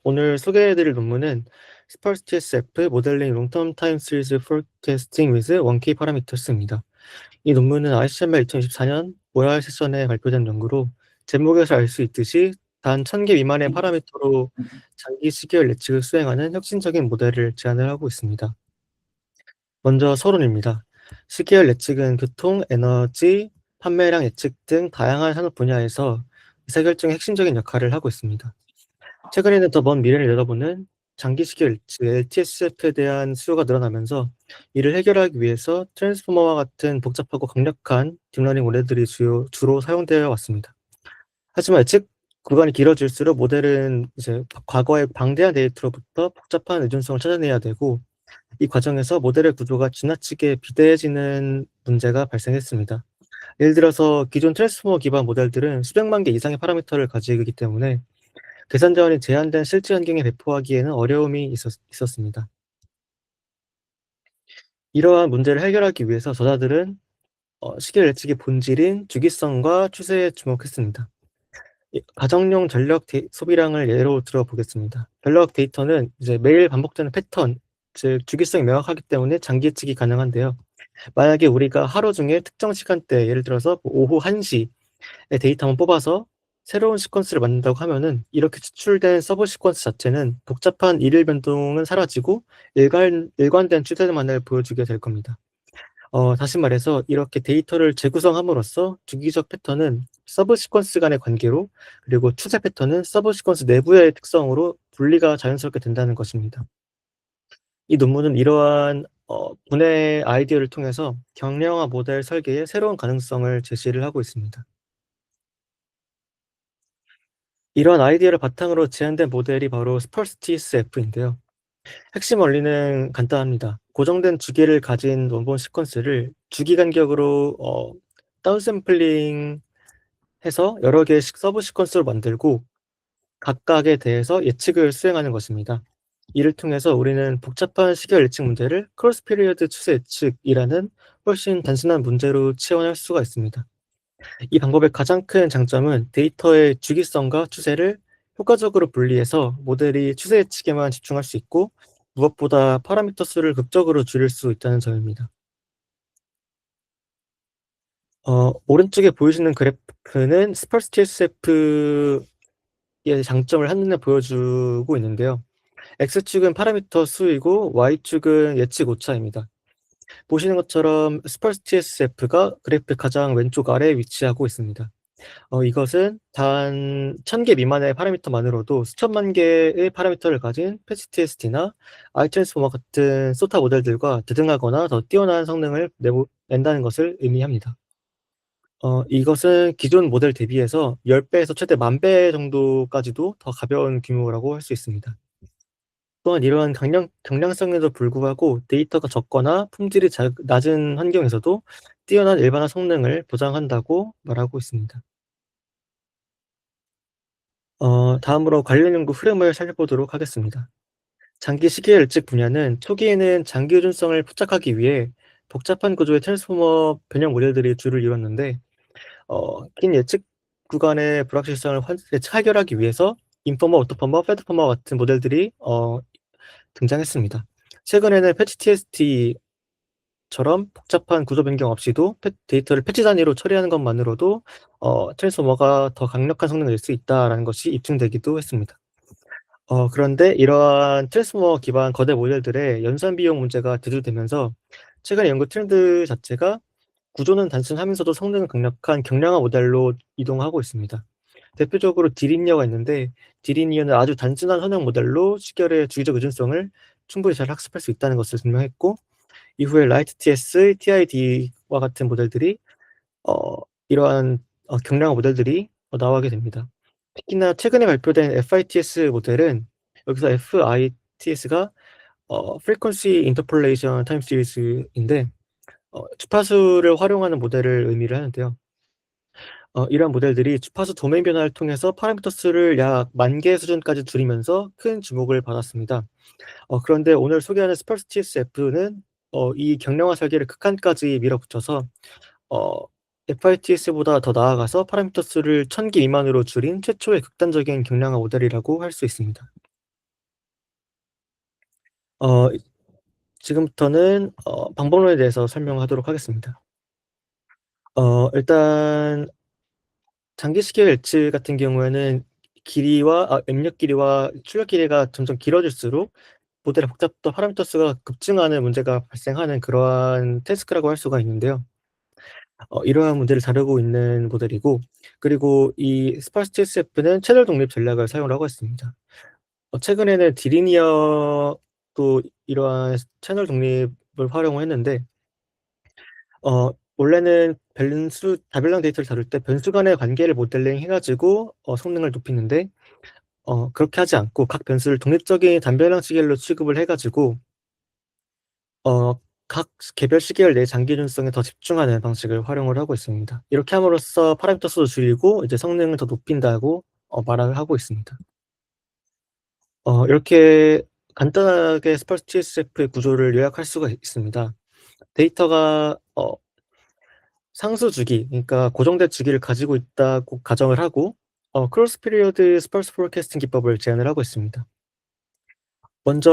오늘 소개해 드릴 논문은 Sparse TSF Modeling Long-Term Time Series Forecasting with 1K Parameters입니다. 이 논문은 ICML 2024년 5월 세션에 발표된 연구로 제목에서 알 수 있듯이 단 1000개 미만의 파라미터로 장기 시계열 예측을 수행하는 혁신적인 모델을 제안을 하고 있습니다. 먼저 서론입니다. 시계열 예측은 교통, 에너지, 판매량 예측 등 다양한 산업 분야에서 의사결정의 핵심적인 역할을 하고 있습니다. 최근에는 더 먼 미래를 내다보는 장기 시계열 예측 LTSF에 대한 수요가 늘어나면서 이를 해결하기 위해서 트랜스포머와 같은 복잡하고 강력한 딥러닝 모델들이 주로 사용되어 왔습니다. 하지만 예측 구간이 길어질수록 모델은 이제 과거의 방대한 데이터로부터 복잡한 의존성을 찾아내야 되고, 이 과정에서 모델의 구조가 지나치게 비대해지는 문제가 발생했습니다. 예를 들어서 기존 트랜스포머 기반 모델들은 수백만 개 이상의 파라미터를 가지고 있기 때문에 계산 자원이 제한된 실제 환경에 배포하기에는 어려움이 있었습니다. 이러한 문제를 해결하기 위해서 저자들은 시계 예측의 본질인 주기성과 추세에 주목했습니다. 가정용 전력 소비량을 예로 들어보겠습니다. 전력 데이터는 이제 매일 반복되는 패턴, 즉 주기성이 명확하기 때문에 장기 예측이 가능한데요. 만약에 우리가 하루 중에 특정 시간대, 예를 들어서 오후 1시에 데이터만 뽑아서 새로운 시퀀스를 만든다고 하면은, 이렇게 추출된 서브 시퀀스 자체는 복잡한 일일 변동은 사라지고 일관된 추세만을 보여주게 될 겁니다. 다시 말해서 이렇게 데이터를 재구성함으로써 주기적 패턴은 서브 시퀀스 간의 관계로, 그리고 추세 패턴은 서브 시퀀스 내부의 특성으로 분리가 자연스럽게 된다는 것입니다. 이 논문은 이러한 분해 아이디어를 통해서 경량화 모델 설계의 새로운 가능성을 제시를 하고 있습니다. 이러한 아이디어를 바탕으로 제안된 모델이 바로 스펄스 TSF인데요. 핵심 원리는 간단합니다. 고정된 주기를 가진 원본 시퀀스를 주기 간격으로 다운샘플링 해서 여러 개의 서브 시퀀스로 만들고, 각각에 대해서 예측을 수행하는 것입니다. 이를 통해서 우리는 복잡한 시계열 예측 문제를 크로스 피리어드 추세 예측이라는 훨씬 단순한 문제로 치환할 수가 있습니다. 이 방법의 가장 큰 장점은 데이터의 주기성과 추세를 효과적으로 분리해서 모델이 추세 예측에만 집중할 수 있고, 무엇보다 파라미터 수를 극적으로 줄일 수 있다는 점입니다. 오른쪽에 보이시는 그래프는 스펄스 TSF의 장점을 한눈에 보여주고 있는데요. X축은 파라미터 수이고 Y축은 예측 오차입니다. 보시는 것처럼 스펄스 TSF가 그래프의 가장 왼쪽 아래에 위치하고 있습니다. 이것은 단 1000개 미만의 파라미터만으로도 수천만 개의 파라미터를 가진 패치TST나 아이트랜스포머 같은 소타 모델들과 대등하거나 더 뛰어난 성능을 낸다는 것을 의미합니다. 이것은 기존 모델 대비해서 10배에서 최대 10,000배 정도까지도 더 가벼운 규모라고 할 수 있습니다. 또한 이러한 경량성에도 불구하고 데이터가 적거나 품질이 낮은 환경에서도 뛰어난 일반화 성능을 보장한다고 말하고 있습니다. 다음으로 관련 연구 흐름을 살펴보도록 하겠습니다. 장기 시계 예측 분야는 초기에는 장기 의존성을 포착하기 위해 복잡한 구조의 트랜스포머 변형 모델들이 주를 이뤘는데, 긴 예측 구간의 불확실성을 해결하기 위해서 인포머, 오토포머, 패드포머 같은 모델들이 등장했습니다. 최근에는 패치 TST처럼 복잡한 구조 변경 없이도 데이터를 패치 단위로 처리하는 것만으로도 트랜스포머가 더 강력한 성능을 낼 수 있다라는 것이 입증되기도 했습니다. 그런데 이러한 트랜스포머 기반 거대 모델들의 연산 비용 문제가 대두되면서 최근의 연구 트렌드 자체가 구조는 단순하면서도 성능은 강력한 경량화 모델로 이동하고 있습니다. 대표적으로 디리니어가 있는데, 디리니어는 아주 단순한 선형 모델로 시계열의 주기적 의존성을 충분히 잘 학습할 수 있다는 것을 증명했고, 이후에 라이트 TS, TID와 같은 모델들이 어, 이러한 경량화 모델들이 나오게 됩니다. 특히나 최근에 발표된 FITS 모델은, 여기서 FITS가 Frequency Interpolation Time Series인데, 주파수를 활용하는 모델을 의미를 하는데요. 이러한 모델들이 주파수 도메인 변화를 통해서 파라미터 수를 약 10,000개 수준까지 줄이면서 큰 주목을 받았습니다. 그런데 오늘 소개하는 스펄스 TSF는 이 경량화 설계를 극한까지 밀어붙여서 어, FITS보다 더 나아가서 파라미터 수를 1000개 미만으로 줄인 최초의 극단적인 경량화 모델이라고 할 수 있습니다. 어 지금부터는 방법론에 대해서 설명하도록 하겠습니다. 일단 장기 시계 엣지 같은 경우에는 입력 길이와 출력 길이가 점점 길어질수록 모델의 복잡도 파라미터 수가 급증하는 문제가 발생하는 그러한 태스크라고 할 수가 있는데요. 이러한 문제를 다루고 있는 모델이고, 그리고 이 스파스 TSF는 채널 독립 전략을 사용을 하고 있습니다. 최근에는 디리니어도 이러한 채널 독립을 활용을 했는데, 원래는 다별량 데이터를 다룰 때 변수 간의 관계를 모델링 해 가지고 성능을 높이는데, 그렇게 하지 않고 각 변수를 독립적인 단별량 시계열로 취급을 해 가지고 어 각 개별 시계열 내 장기 균성에 더 집중하는 방식을 활용을 하고 있습니다. 이렇게 함으로써 파라미터 수도 줄이고 이제 성능을 더 높인다고 말을 하고 있습니다. 이렇게 간단하게 스파스 TSF의 구조를 요약할 수가 있습니다. 데이터가 상수 주기, 그러니까 고정된 주기를 가지고 있다고 가정을 하고 크로스 피리어드 스펄스 포recasting 기법을 제안을 하고 있습니다. 먼저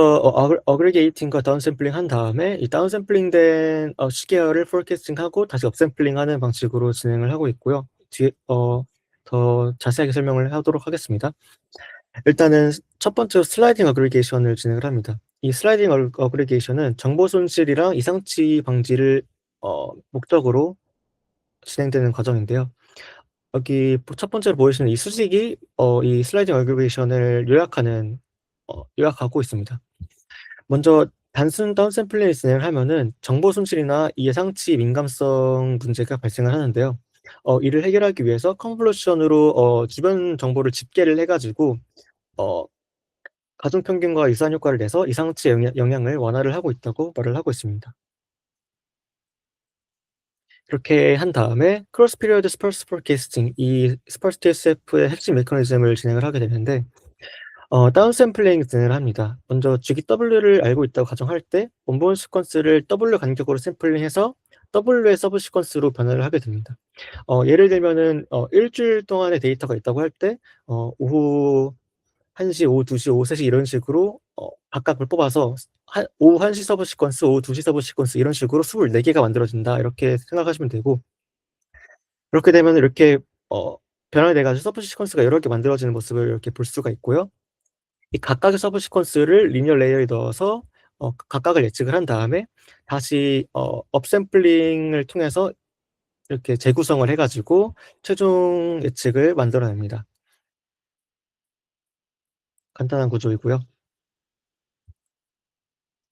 어그리게이팅과 다운샘플링 한 다음에 이 다운샘플링된 시계열을 포recasting하고 다시 업샘플링하는 방식으로 진행을 하고 있고요. 뒤에 더 자세하게 설명을 하도록 하겠습니다. 일단은 첫 번째로 슬라이딩 어그리게이션을 진행을 합니다. 이 슬라이딩 어그리게이션은 정보 손실이랑 이상치 방지를 목적으로 진행되는 과정인데요. 여기 첫 번째로 보이시는 이 수직이 이 슬라이딩 어그리게이션을 요약하고 있습니다. 먼저 단순 다운샘플링을 진행을 하면은 정보 손실이나 예상치 민감성 문제가 발생을 하는데요. 이를 해결하기 위해서 컨볼루션으로 주변 정보를 집계를 해 가지고 어 가중 평균과 유사한 효과를 내서 이상치 영향을 완화를 하고 있다고 말을 하고 있습니다. 그렇게 한 다음에 크로스 피리어드 스펄스 포캐스팅, 이 스펄스 TSF의 핵심 메커니즘을 진행을 하게 되는데, 다운 샘플링 진행을 합니다. 먼저 주기 W를 알고 있다고 가정할 때 원본 시퀀스를 W 간격으로 샘플링해서 W의 서브 시퀀스로 변화를 하게 됩니다. 예를 들면은 일주일 동안의 데이터가 있다고 할 때 오후 1 시, 오후 2 시, 오후 3시 이런 식으로 각각을 뽑아서 오후 1시 서브 시퀀스, 오후 2시 서브 시퀀스 이런 식으로 24 개가 만들어진다, 이렇게 생각하시면 되고, 그렇게 되면 이렇게 어 변환이 돼 가지고 서브 시퀀스가 여러 개 만들어지는 모습을 이렇게 볼 수가 있고요. 이 각각의 서브 시퀀스를 리니어 레이어에 넣어서 각각을 예측을 한 다음에 다시 업샘플링을 통해서 이렇게 재구성을 해 가지고 최종 예측을 만들어 냅니다. 간단한 구조이고요.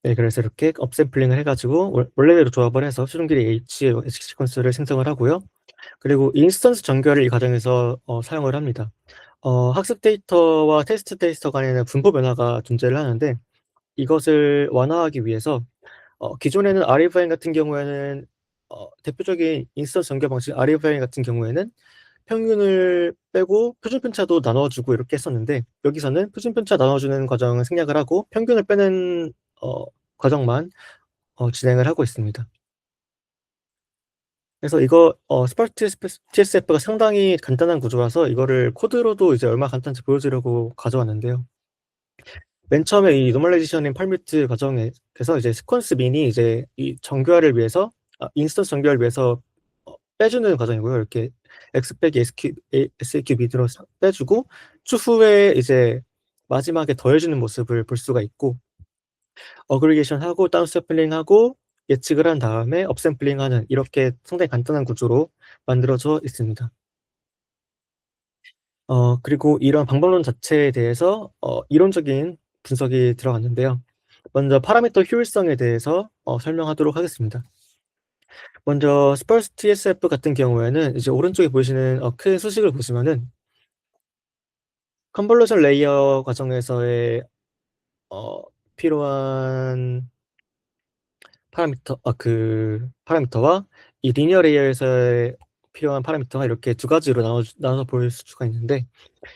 네, 그래서 이렇게 업샘플링을 해 가지고 원래대로 조합을 해서 최종 길이 H의 예측 시퀀스를 생성을 하고요. 그리고 인스턴스 정결을 이 과정에서 사용을 합니다. 학습 데이터와 테스트 데이터 간에는 분포 변화가 존재를 하는데, 이것을 완화하기 위해서 기존에는 RFIN 같은 경우에는 대표적인 인스턴스 정결 방식 RFIN 같은 경우에는 평균을 빼고 표준 편차도 나눠 주고 이렇게 했었는데, 여기서는 표준 편차 나눠 주는 과정을 생략을 하고 평균을 빼는 과정만 진행을 하고 있습니다. 그래서 이거 스파르 TSF가 상당히 간단한 구조라서 이거를 코드로도 이제 얼마나 간단한지 보여주려고 가져왔는데요. 맨 처음에 이 노멀라이제이션 펄뮤트 과정에서 이제 시퀀스 민이 이제 이 정교화를 위해서 인스턴스 정교화를 위해서 빼주는 과정이고요. 이렇게 X 빼기 SQ 민으로 빼주고 추후에 이제 마지막에 더해주는 모습을 볼 수가 있고, 어그리게이션하고 다운 샘플링하고 예측을 한 다음에 업샘플링하는, 이렇게 상당히 간단한 구조로 만들어져 있습니다. 그리고 이런 방법론 자체에 대해서 이론적인 분석이 들어갔는데요. 먼저 파라미터 효율성에 대해서 설명하도록 하겠습니다. 먼저 스펄스 TSF 같은 경우에는 이제 오른쪽에 보이시는 큰 수식을 보시면은 컨볼루션 레이어 과정에서의 필요한 파라미터와 이 리니어 레이어에서의 필요한 파라미터가 이렇게 두 가지로 나눠서 볼 수가 있는데,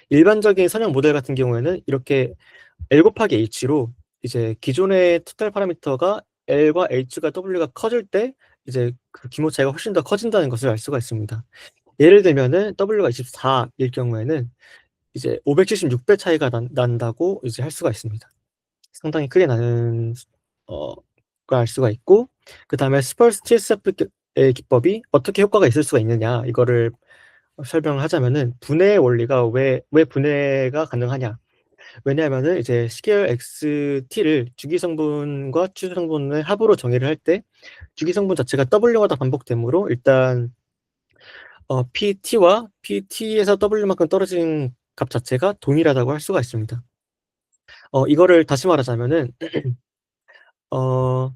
일반적인 선형 모델 같은 경우에는 이렇게 L 곱하기 H로 이제 기존의 토탈 파라미터가 L과 H가 W가 커질 때 이제 그 규모 차이가 훨씬 더 커진다는 것을 알 수가 있습니다. 예를 들면은 W가 24일 경우에는 이제 576배 차이가 난다고 이제 할 수가 있습니다. 상당히 크게 나는 어 걸 알 수가 있고, 그다음에 스펄스 TSF 의 기법이 어떻게 효과가 있을 수가 있느냐, 이거를 설명을 하자면은 분해의 원리가 왜 분해가 가능하냐. 왜냐하면은 이제 시계열 XT를 주기 성분과 추세 성분의 합으로 정의를 할 때 주기 성분 자체가 W마다 반복되므로 일단 PT와 PT에서 W만큼 떨어진 값 자체가 동일하다고 할 수가 있습니다. 이거를 다시 말하자면은 어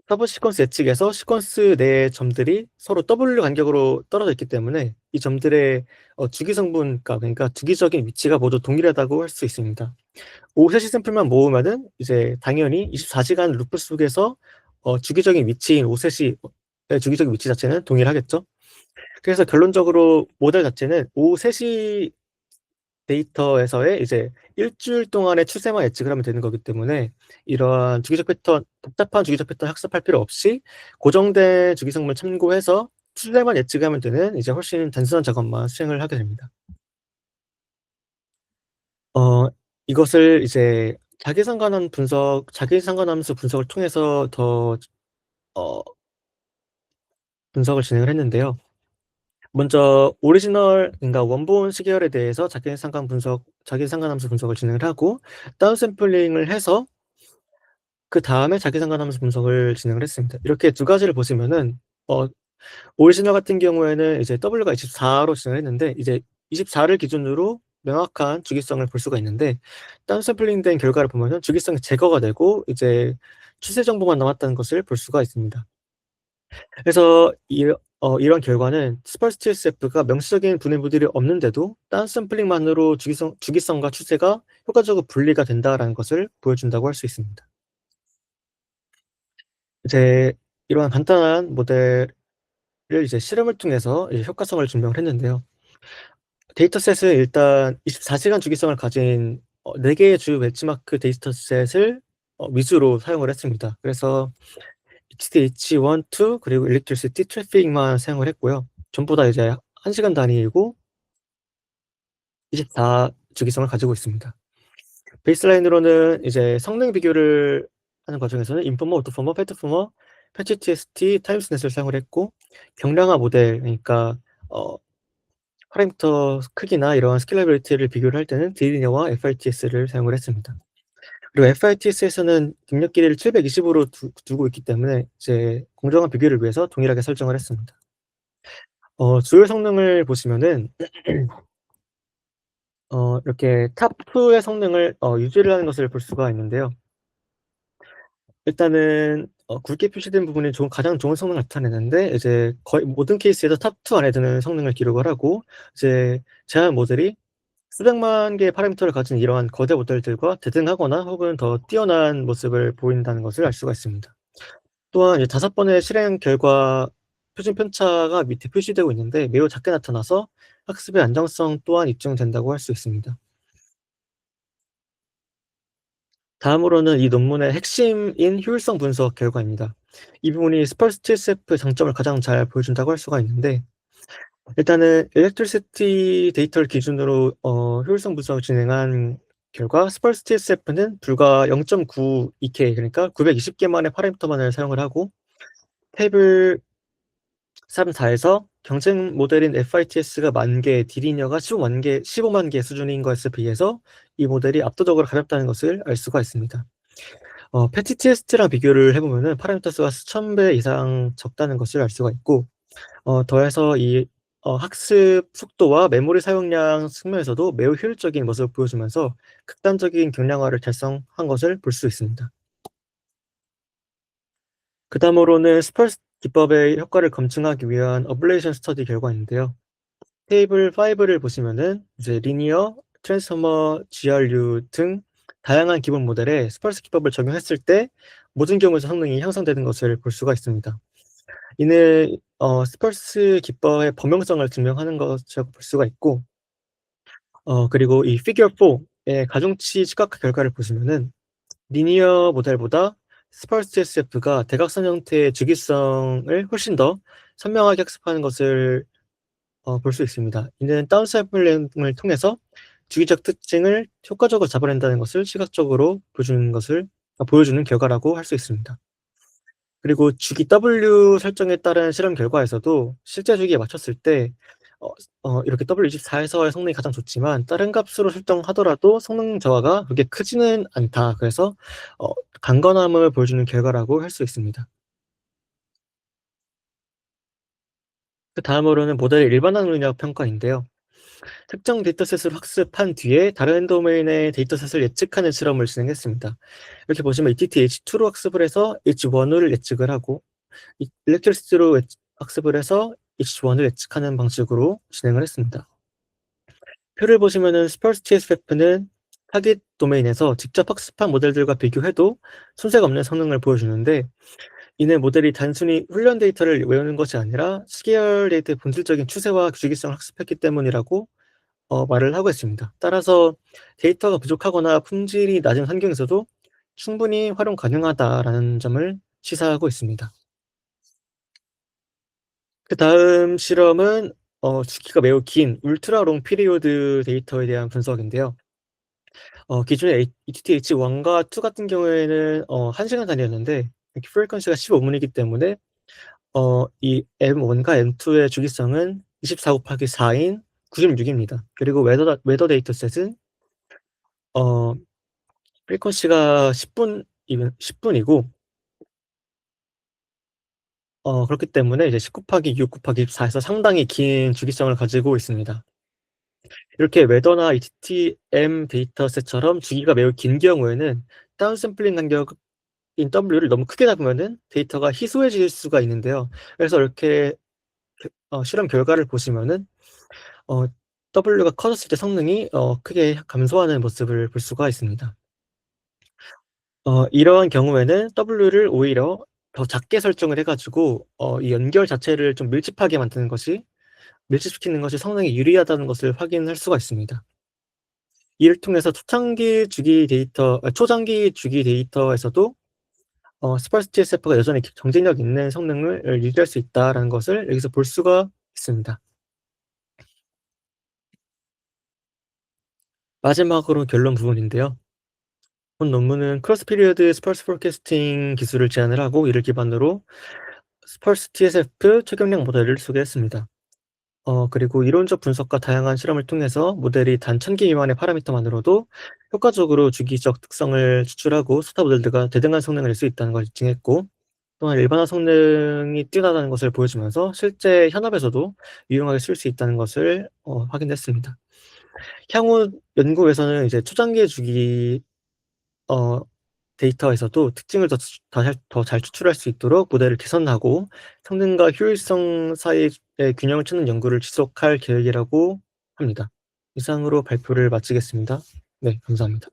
서브 시퀀스 예측에서 시퀀스 내의 점들이 서로 W 간격으로 떨어져 있기 때문에 이 점들의 주기 성분값, 그러니까 주기적인 위치가 모두 동일하다고 할 수 있습니다. 5세시 샘플만 모으면은 이제 당연히 24시간 루프 속에서 주기적인 위치인 5세시의 주기적인 위치 자체는 동일하겠죠. 그래서 결론적으로 모델 자체는 5세시 데이터에서의 이제 일주일 동안의 추세만 예측을 하면 되는 거기 때문에 이러한 주기적 패턴, 복잡한 주기적 패턴 학습할 필요 없이 고정된 주기 성분을 참고해서 추세만 예측하면 되는 이제 훨씬 단순한 작업만 수행을 하게 됩니다. 어 이것을 이제 자기상관함수 분석을 통해서 더 어 분석을 진행을 했는데요. 먼저 오리지널, 그러니까 원본 시계열에 대해서 자기상관함수 분석을 진행을 하고 다운 샘플링을 해서 그다음에 자기상관함수 분석을 진행을 했습니다. 이렇게 두 가지를 보시면은 어 오리지널 같은 경우에는 이제 W가 24로 진행을 했는데 이제 24를 기준으로 명확한 주기성을 볼 수가 있는데, 다운 샘플링된 결과를 보면은 주기성이 제거가 되고 이제 추세 정보만 남았다는 것을 볼 수가 있습니다. 그래서 이런 결과는 스펄스 TSF가 명시적인 분해부들이 없는데도 다운 샘플링만으로 주기성과 추세가 효과적으로 분리가 된다라는 것을 보여준다고 할 수 있습니다. 이제 이러한 간단한 모델을 이제 실험을 통해서 이제 효과성을 증명을 했는데요. 데이터셋은 일단 24시간 주기성을 가진 4 개의 주요 벤치마크 데이터셋을 위주로 사용을 했습니다. 그래서 XTH 1, 2 그리고 일렉트리시티 트래픽만 사용을 했고요. 전부 다 이제 1 시간 단위이고 24 주기성을 가지고 있습니다. 베이스라인으로는 이제 성능 비교를 하는 과정에서는 인포머, 아웃포머, 패트포머, 패치 TST, 타임스넷을 사용을 했고, 경량화 모델, 그러니까 어 파라미터 크기나 이러한 스케일러빌리티를 비교를 할 때는 디리니어와 FITS를 사용을 했습니다. 그리고 FITS에서는 등력 길이를 720으로 두고 있기 때문에 이제 공정한 비교를 위해서 동일하게 설정을 했습니다. 주요 성능을 보시면은 이렇게 탑2의 성능을 유지를 하는 것을 볼 수가 있는데요. 일단은 굵게 표시된 부분이 가장 좋은 성능을 나타내는데 이제 거의 모든 케이스에서 탑2 안에 드는 성능을 기록을 하고, 이제 제한 모델이 수백만 개의 파라미터를 가진 이러한 거대 모델들과 대등하거나 혹은 더 뛰어난 모습을 보인다는 것을 알 수가 있습니다. 또한 이제 5번의 실행 결과 표준 편차가 밑에 표시되고 있는데 매우 작게 나타나서 학습의 안정성 또한 입증된다고 할 수 있습니다. 다음으로는 이 논문의 핵심인 효율성 분석 결과입니다. 이 부분이 스펄스 TSF의 장점을 가장 잘 보여준다고 할 수가 있는데, 일단은 일렉트리시티 데이터를 기준으로 효율성 분석을 진행한 결과 스펄스 TSF는 불과 0.92K, 그러니까 920개만의 파라미터만을 사용을 하고 테이블 3-4에서 경쟁 모델인 FITS가 10,000개, 디리니어가 15만 개 수준인 것에 비해서 이 모델이 압도적으로 가볍다는 것을 알 수가 있습니다. 패치 TST랑 비교를 해 보면은 파라미터 수가 수천 배 이상 적다는 것을 알 수가 있고, 더해서 이 학습 속도와 메모리 사용량 측면에서도 매우 효율적인 모습을 보여주면서 극단적인 경량화를 달성한 것을 볼 수 있습니다. 그다음으로는 스펄스 기법의 효과를 검증하기 위한 어블레이션 스터디 결과인데요. 테이블 5를 보시면은 이제 리니어, 트랜스포머, GRU 등 다양한 기본 모델에 스펄스 기법을 적용했을 때 모든 경우에서 성능이 향상되는 것을 볼 수가 있습니다. 이는 스펄스 기법의 범용성을 증명하는 것이라고 볼 수가 있고, 그리고 이 피겨 4의 가중치 시각화 결과를 보시면은 리니어 모델보다 스펄스 TSF가 대각선 형태의 주기성을 훨씬 더 선명하게 학습하는 것을 볼 수 있습니다. 이는 다운 샘플링을 통해서 주기적 특징을 효과적으로 잡아낸다는 것을 시각적으로 보여주는 결과라고 할 수 있습니다. 그리고 주기 W 설정에 따른 실험 결과에서도 실제 주기에 맞췄을 때 이렇게 W24에서의 성능이 가장 좋지만 다른 값으로 설정하더라도 성능 저하가 그렇게 크지는 않다. 그래서 어 강건함을 보여주는 결과라고 할 수 있습니다. 그다음으로는 모델의 일반화 능력 평가인데요. 특정 데이터셋을 학습한 뒤에 다른 도메인의 데이터셋을 예측하는 실험을 진행했습니다. 이렇게 보시면 ETT-H2로 학습을 해서 H1을 예측을 하고 이 일렉트리시티로 학습을 해서 H1을 예측하는 방식으로 진행을 했습니다. 표를 보시면은 스펄스 TSF는 타깃 도메인에서 직접 학습한 모델들과 비교해도 손색 없는 성능을 보여주는데, 이는 모델이 단순히 훈련 데이터를 외우는 것이 아니라 시계열 데이터의 본질적인 추세와 주기성을 학습했기 때문이라고 말을 하고 있습니다. 따라서 데이터가 부족하거나 품질이 낮은 환경에서도 충분히 활용 가능하다라는 점을 시사하고 있습니다. 그다음 실험은 주기가 매우 긴 울트라 롱 피리오드 데이터에 대한 분석인데요. 기존의 ETH1과 2 같은 경우에는 1 시간 단위였는데 이렇게 프리퀀시가 15 분이기 때문에 이 M1과 M2의 주기성은 24 곱하기 4인 96 입니다. 그리고 웨더 데이터셋은 어 프리퀀시가 10 분이고 그렇기 때문에 이제 10 곱하기 6 곱하기 24 해서 상당히 긴 주기성을 가지고 있습니다. 이렇게 웨더나 HTM 데이터셋처럼 주기가 매우 긴 경우에는 다운 샘플링 간격인 W를 너무 크게 잡으면은 데이터가 희소해질 수가 있는데요. 그래서 이렇게 실험 결과를 보시면은 어 W가 커졌을 때 성능이 크게 감소하는 모습을 볼 수가 있습니다. 이러한 경우에는 W를 오히려 더 작게 설정을 해 가지고 이 연결 자체를 좀 밀집시키는 것이 성능에 유리하다는 것을 확인할 수가 있습니다. 이를 통해서 초장기 주기 데이터에서도 스파르스 TSF가 여전히 경쟁력 있는 성능을 유지할 수 있다라는 것을 여기서 볼 수가 있습니다. 마지막으로 결론 부분인데요. 본 논문은 크로스 피리어드 스펄스 포캐스팅 기술을 제안을 하고 이를 기반으로 스펄스 TSF 최경량 모델을 소개했습니다. 그리고 이론적 분석과 다양한 실험을 통해서 모델이 단 1000개 미만의 파라미터만으로도 효과적으로 주기적 특성을 추출하고 스타 모델들과 대등한 성능을 낼 수 있다는 걸 입증했고, 또한 일반화 성능이 뛰어나다는 것을 보여주면서 실제 현업에서도 유용하게 쓸 수 있다는 것을 확인했습니다. 향후 연구에서는 이제 초장기 주기 어 데이터에서도 특징을 더 잘 추출할 수 있도록 모델을 개선하고 성능과 효율성 사이의 균형을 찾는 연구를 지속할 계획이라고 합니다. 이상으로 발표를 마치겠습니다. 네, 감사합니다.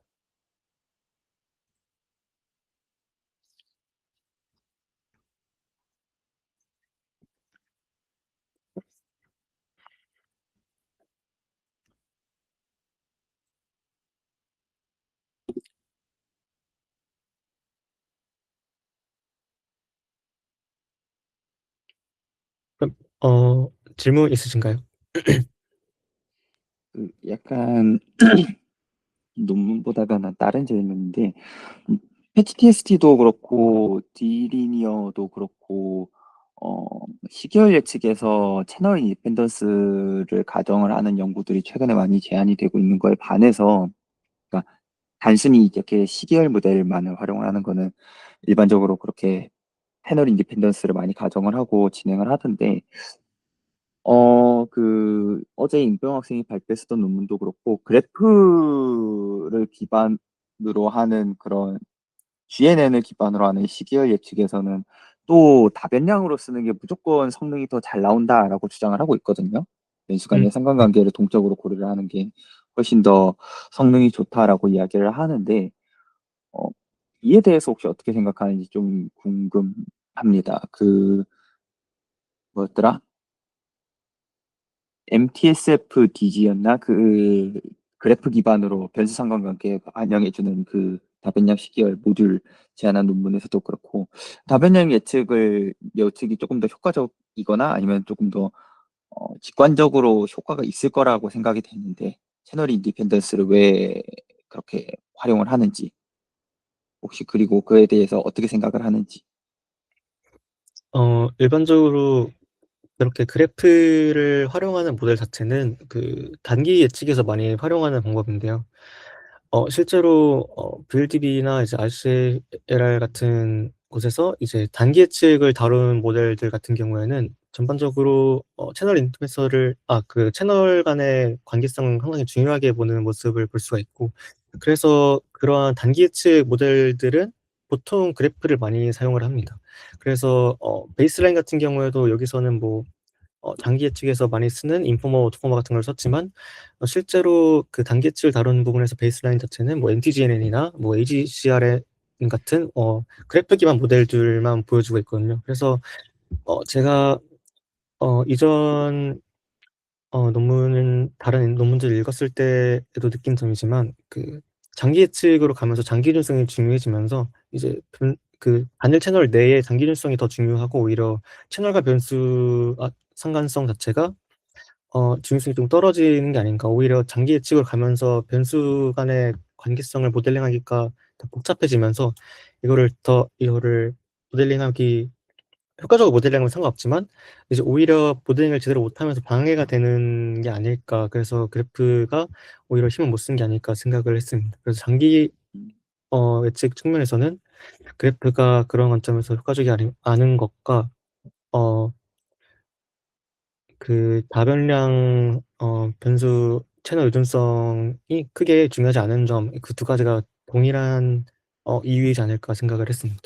그럼 질문 있으신가요? 약간 논문보다는 다른 질문인데, 패치-TST도 그렇고 디리니어도 그렇고 어 시계열 예측에서 채널 인디펜던스를 가정을 하는 연구들이 최근에 많이 제안이 되고 있는 거에 반해서, 그러니까 단순히 이렇게 시계열 모델만을 활용을 하는 거는 일반적으로 그렇게 패널 인디펜던스를 많이 가정을 하고 진행을 하던데, 어제 임병 학생이 발표했었던 논문도 그렇고 그래프를 기반으로 하는 그런 GNN을 기반으로 하는 시계열 예측에서는 또 다변량으로 쓰는 게 무조건 성능이 더 잘 나온다라고 주장을 하고 있거든요. 연수 간의 네. 상관관계를 동적으로 고려를 하는 게 훨씬 더 성능이 좋다라고 이야기를 하는데, 어 이에 대해서 혹시 어떻게 생각하는지 좀 궁금합니다. 뭐였더라? MTSF-DG였나? 그래프 기반으로 변수 상관관계 반영해주는 그 다변량 시계열 모듈 제안한 논문에서도 그렇고, 다변량 예측이 조금 더 효과적이거나 아니면 조금 더 직관적으로 효과가 있을 거라고 생각이 되는데, 채널 인디펜던스를 왜 그렇게 활용을 하는지, 혹시 그리고 그에 대해서 어떻게 생각을 하는지. 일반적으로 그렇게 그래프를 활용하는 모델 자체는 그 단기 예측에서 많이 활용하는 방법인데요. 실제로 VLDB나 이제 RCLR 같은 곳에서 이제 단기 예측을 다룬 모델들 같은 경우에는 전반적으로 채널 인터페서를 그 채널 간의 관계성을 상당히 중요하게 보는 모습을 볼 수가 있고, 그래서 그러한 단기 예측 모델들은 보통 그래프를 많이 사용을 합니다. 그래서 베이스라인 같은 경우에도 여기서는 뭐 장기 예측에서 많이 쓰는 인포머, 오토포머 같은 걸 썼지만 실제로 그 단기 예측을 다루는 부분에서 베이스라인 자체는 뭐 MTGNN이나 뭐 AGCRN 같은 그래프 기반 모델들만 보여주고 있거든요. 그래서 제가 이전 다른 논문들을 읽었을 때에도 느낀 점이지만, 그 장기 예측으로 가면서 장기 균성이 중요해지면서 이제 그 단일 채널 내의 장기 균성이 더 중요하고, 오히려 채널과 변수 상관성 자체가 중요성이 좀 떨어지는 게 아닌가. 오히려 장기 예측으로 가면서 변수 간의 관계성을 모델링하기가 더 복잡해지면서 이거를 모델링하기 효과적으로 모델링하면 상관없지만 이제 오히려 모델링을 제대로 못하면서 방해가 되는 게 아닐까. 그래서 그래프가 오히려 힘을 못 쓴 게 아닐까 생각을 했습니다. 그래서 장기 음. 예측 측면에서는 그래프가 그런 관점에서 효과적이 않은 것과 어 그 다변량 변수 채널 유동성이 크게 중요하지 않은 점, 그 두 가지가 동일한 이유이지 않을까 생각을 했습니다.